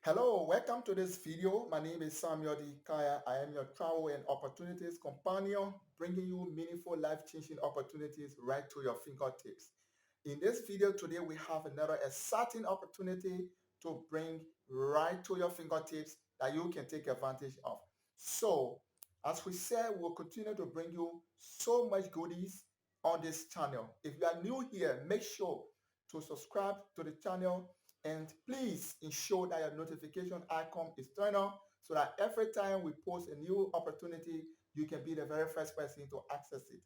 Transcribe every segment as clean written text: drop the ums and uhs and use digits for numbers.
Hello, welcome to this video. My name is Samuel D. Kaya. I am your travel and opportunities companion, bringing you meaningful life-changing opportunities right to your fingertips. In this video today, we have another exciting opportunity to bring right to your fingertips that you can take advantage of. So, as we said, we'll continue to bring you so much goodies on this channel. If you are new here, make sure to subscribe to the channel and please ensure that your notification icon is turned on so that every time we post a new opportunity, you can be the very first person to access it.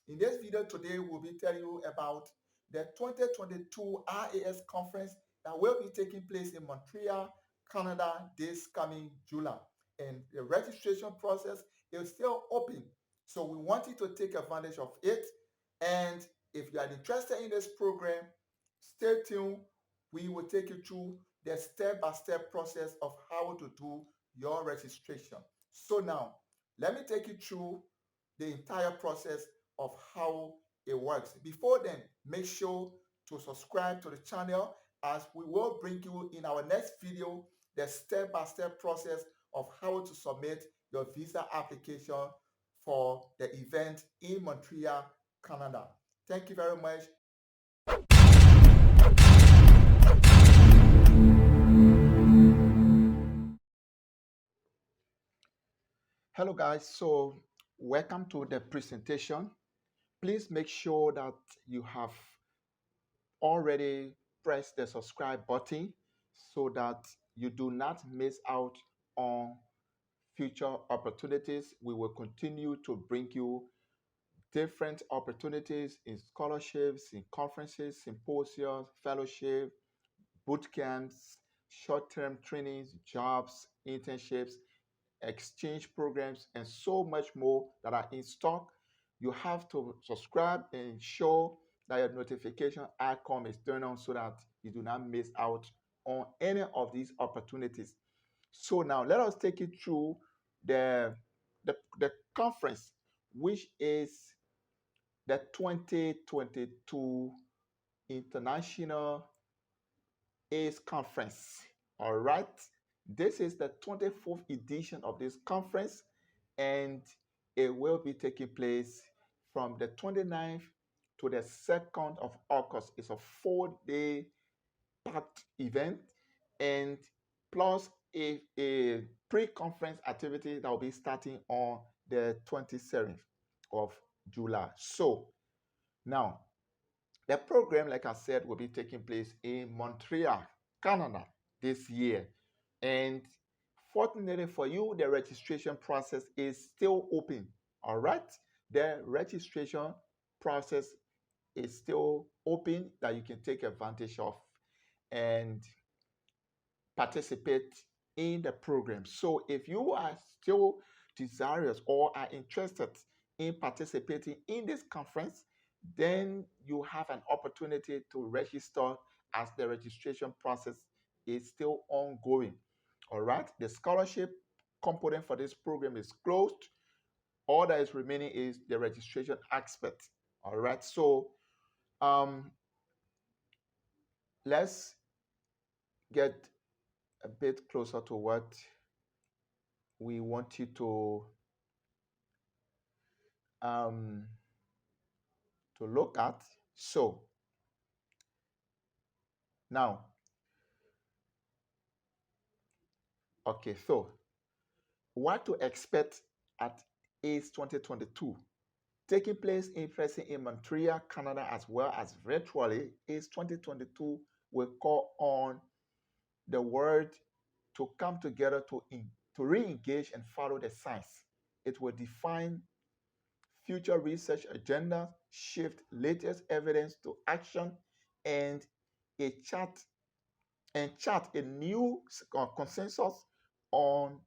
In this video today, we'll be telling you about the 2022 IAS conference that will be taking place in Montreal, Canada this coming July. And the registration process is still open. So we want you to take advantage of it. And if you are interested in this program, stay tuned. We will take you through the step-by-step process of how to do your registration. So now, let me take you through the entire process of how it works. Before then, make sure to subscribe to the channel as we will bring you in our next video the step-by-step process of how to submit your visa application for the event in Montreal, Canada. Thank you very much. Hello guys, so welcome to the presentation. Please make sure that you have already pressed the subscribe button so that you do not miss out on future opportunities. We will continue to bring you different opportunities in scholarships, in conferences, symposia, fellowship, boot camps, short-term trainings, jobs, internships, exchange programs, and so much more that are in stock. You have to subscribe and ensure that your notification icon is turned on so that you do not miss out on any of these opportunities. So now let us take you through the conference, which is the 2022 International ACE Conference. All right. This is the 24th edition of this conference, and it will be taking place from the 29th to the 2nd of August. It's a 4-day packed event, and plus a pre-conference activity that will be starting on the 27th of July. So now the program, like I said, will be taking place in Montreal, Canada this year. And fortunately for you, the registration process is still open. All right. The registration process is still open that you can take advantage of and participate in the program. So if you are still desirous or are interested in participating in this conference, then you have an opportunity to register as the registration process is still ongoing. All right. The scholarship component for this program is closed. All that is remaining is the registration aspect. All right. So um, let's get a bit closer to what we want you um, to look at. So now, okay, so what to expect at ACE 2022? Taking place in person in Montreal, Canada, as well as virtually, ACE 2022 will call on the world to come together to re-engage and follow the science. It will define future research agenda, shift latest evidence to action, and a chart chart a new consensus on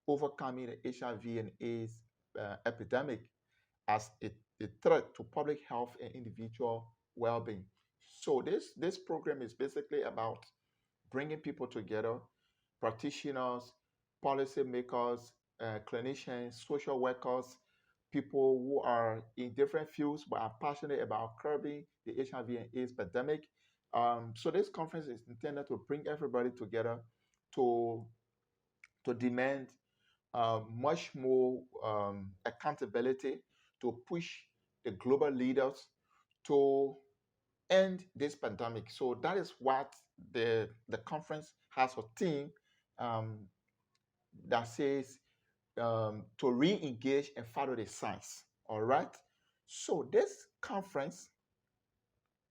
overcoming the HIV and AIDS epidemic as a threat to public health and individual well-being. So this program is basically about bringing people together, practitioners, policymakers, clinicians, social workers, people who are in different fields but are passionate about curbing the HIV and AIDS pandemic. So this conference is intended to bring everybody together to demand much more accountability, to push the global leaders to end this pandemic. So that is what the conference has a theme um, that says to re-engage and follow the science. All right. So this conference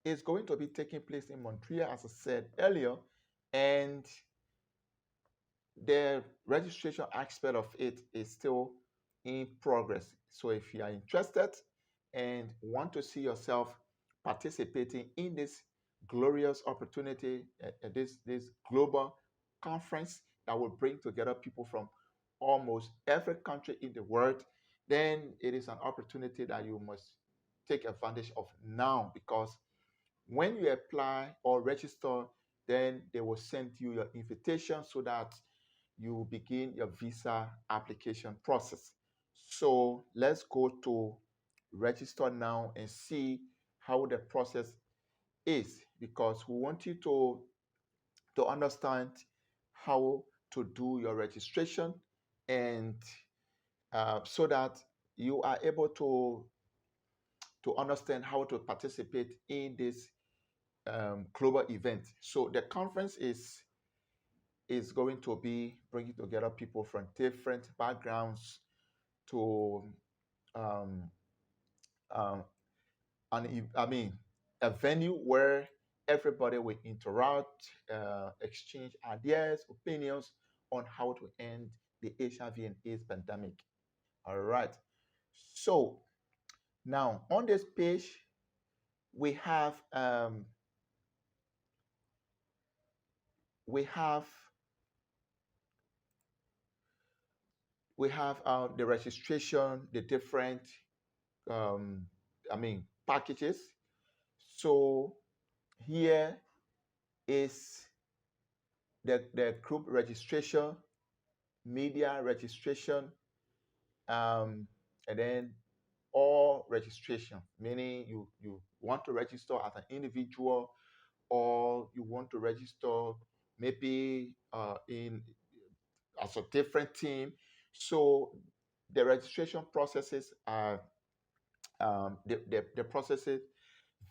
is going to be taking place in Montreal, as I said earlier, and the registration aspect of it is still in progress. So if you are interested and want to see yourself participating in this glorious opportunity, this global conference that will bring together people from almost every country in the world, then it is an opportunity that you must take advantage of now, because when you apply or register, then they will send you your invitation so that you begin your visa application process. So let's go to register now and see how the process is, because we want you to understand how to do your registration, and so that you are able to understand how to participate in this global event. So the conference is going to be bringing together people from different backgrounds to um, um, I mean, a venue where everybody will interact, exchange ideas, opinions on how to end the HIV and AIDS pandemic. All right. So now on this page, we have um, we have the registration, the different packages. So here is the group registration, media registration, and then all registration, meaning you want to register as an individual, or you want to register maybe in as a different team. So the registration processes are the processes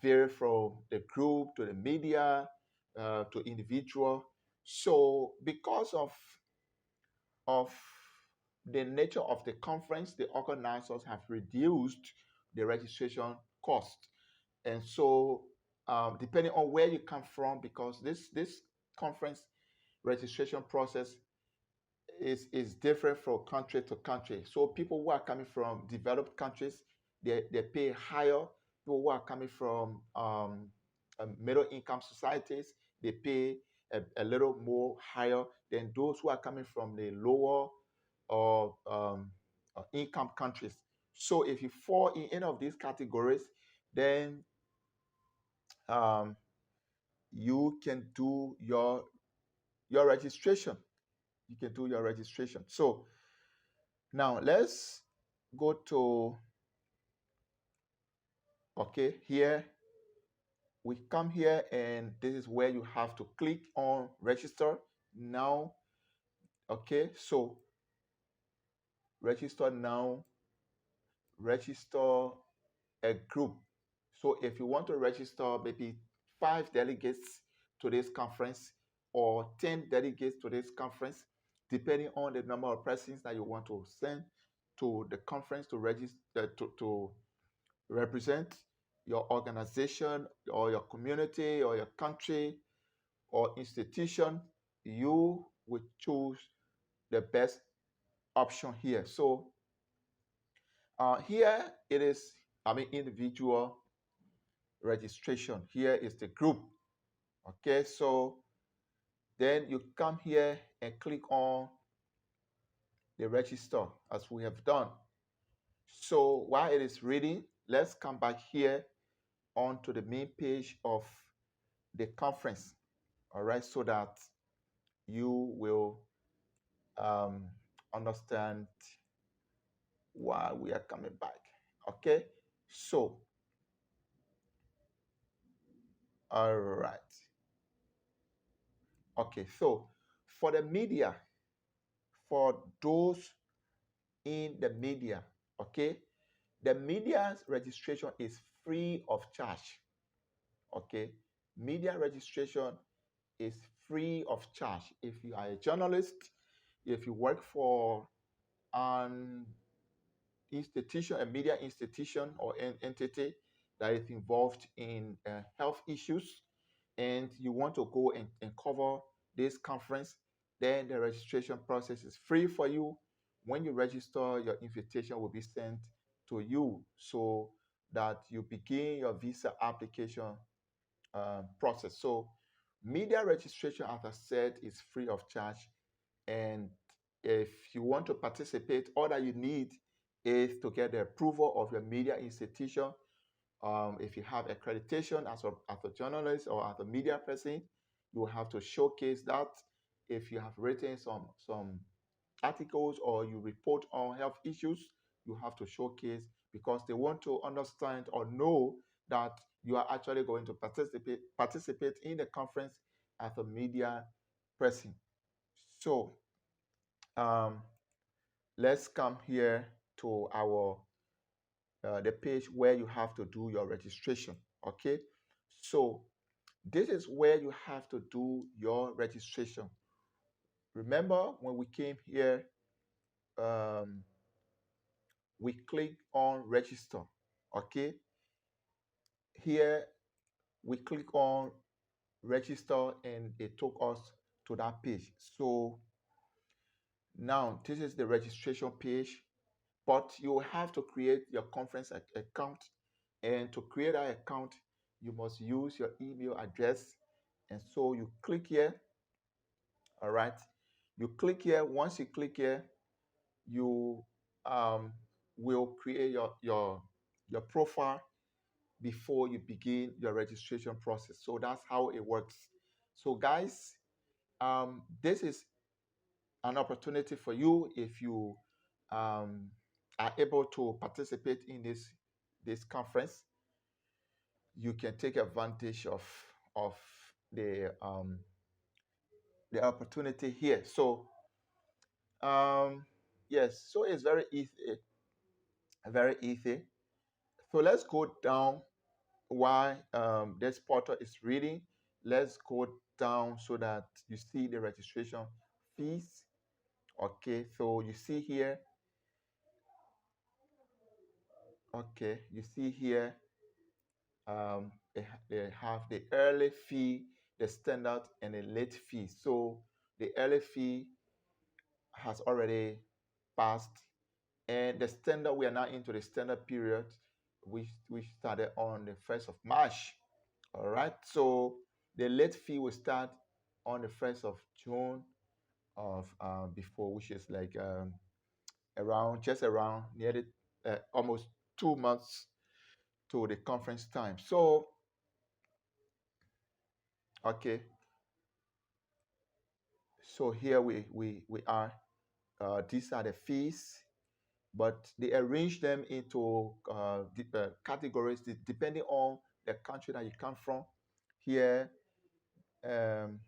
vary from the group to the media to individual. So because of the nature of the conference, the organizers have reduced the registration cost. And so depending on where you come from, because this conference registration process is different from country to country. So people who are coming from developed countries, they pay higher. People who are coming from middle income societies, they pay a little more higher than those who are coming from the lower or income countries. So if you fall in any of these categories, then um, you can do your registration. You can do your registration. So now let's go to, okay, here we come here, and this is where you have to click on register now. Okay, so register now, register a group. So if you want to register maybe 5 delegates to this conference or 10 delegates to this conference, depending on the number of persons that you want to send to the conference to register to represent your organization or your community or your country or institution, you will choose the best option here. So here it is, individual registration. Here is the group. Okay, so then you come here and click on the register as we have done. So while it is reading, let's come back here onto the main page of the conference. All right, so that you will um, understand why we are coming back. Okay, so all right. Okay, so For the media, for those in the media, okay, the media's registration is free of charge. Okay, media registration is free of charge. If you are a journalist, if you work for an institution, a media institution or an entity that is involved in health issues, and you want to go and cover this conference, then the registration process is free for you. When you register, your invitation will be sent to you so that you begin your visa application process. So, media registration, as I said, is free of charge. And if you want to participate, all that you need is to get the approval of your media institution. If you have accreditation as a journalist or as a media person, you will have to showcase that. If you have written some articles or you report on health issues, you have to showcase because they want to understand or know that you are actually going to participate in the conference as a media person. So um, let's come here to our the page where you have to do your registration. Okay, so this is where you have to do your registration. Remember when we came here, um, we click on register. Okay, here we click on register and it took us to that page. So now this is the registration page, but you have to create your conference account. And to create an account, you must use your email address. And so you click here. All right. You click here. Once you click here, you um, will create your profile before you begin your registration process. So that's how it works. So guys, this is an opportunity for you if you um, are able to participate in this conference. You can take advantage of the um, the opportunity here. So yes, so it's very easy, very easy. So let's go down while this portal is reading. Let's go down so that you see the registration fees. Okay, so you see here. Okay, you see here. They have the early fee, the standard, and the late fee. So the early fee has already passed, and the standard, we are now into the standard period, which started on the 1st of March. All right, so the late fee will start on the 1st of June of before, which is like around just around nearly almost 2 months to the conference time. So okay, so here we are. These are the fees, but they arrange them into categories depending on the country that you come from. Here, um,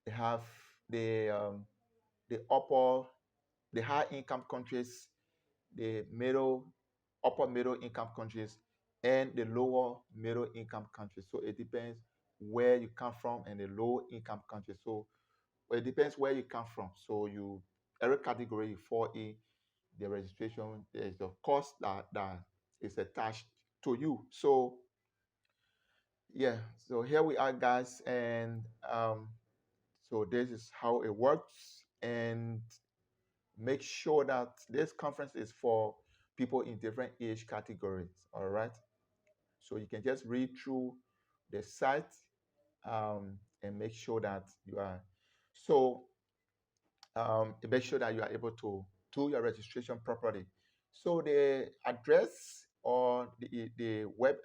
they have the um, the upper, the high income countries, the middle, upper middle income countries, and the lower middle income countries. So it depends where you come from and the low income countries. So it depends where you come from. So you every category you fall in, the registration, there's a cost that is attached to you. So yeah, so here we are, guys, and so this is how it works. And make sure that this conference is for people in different age categories. All right, so you can just read through the site and make sure that you are so make sure that you are able to do your registration properly. So the address or the web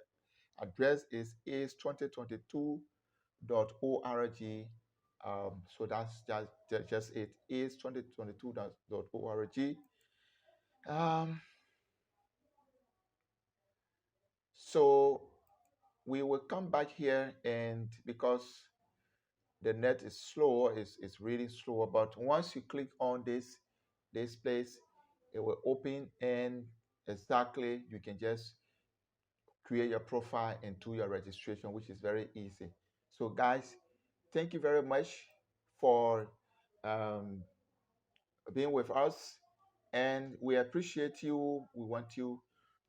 address is is2022.org. So that's just it, is2022.org. Um, so we will come back here, and because the net is slower, is really slower. But once you click on this place, it will open, and exactly you can just create your profile and do your registration, which is very easy. So guys, thank you very much for um, being with us, and we appreciate you. We want you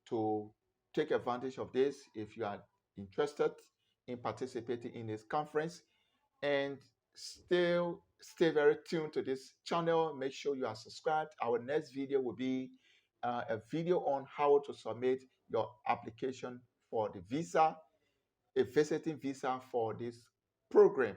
to take advantage of this if you are interested in participating in this conference, and still stay very tuned to this channel. Make sure you are subscribed. Our next video will be a video on how to submit your application for the visa, a visiting visa for this program.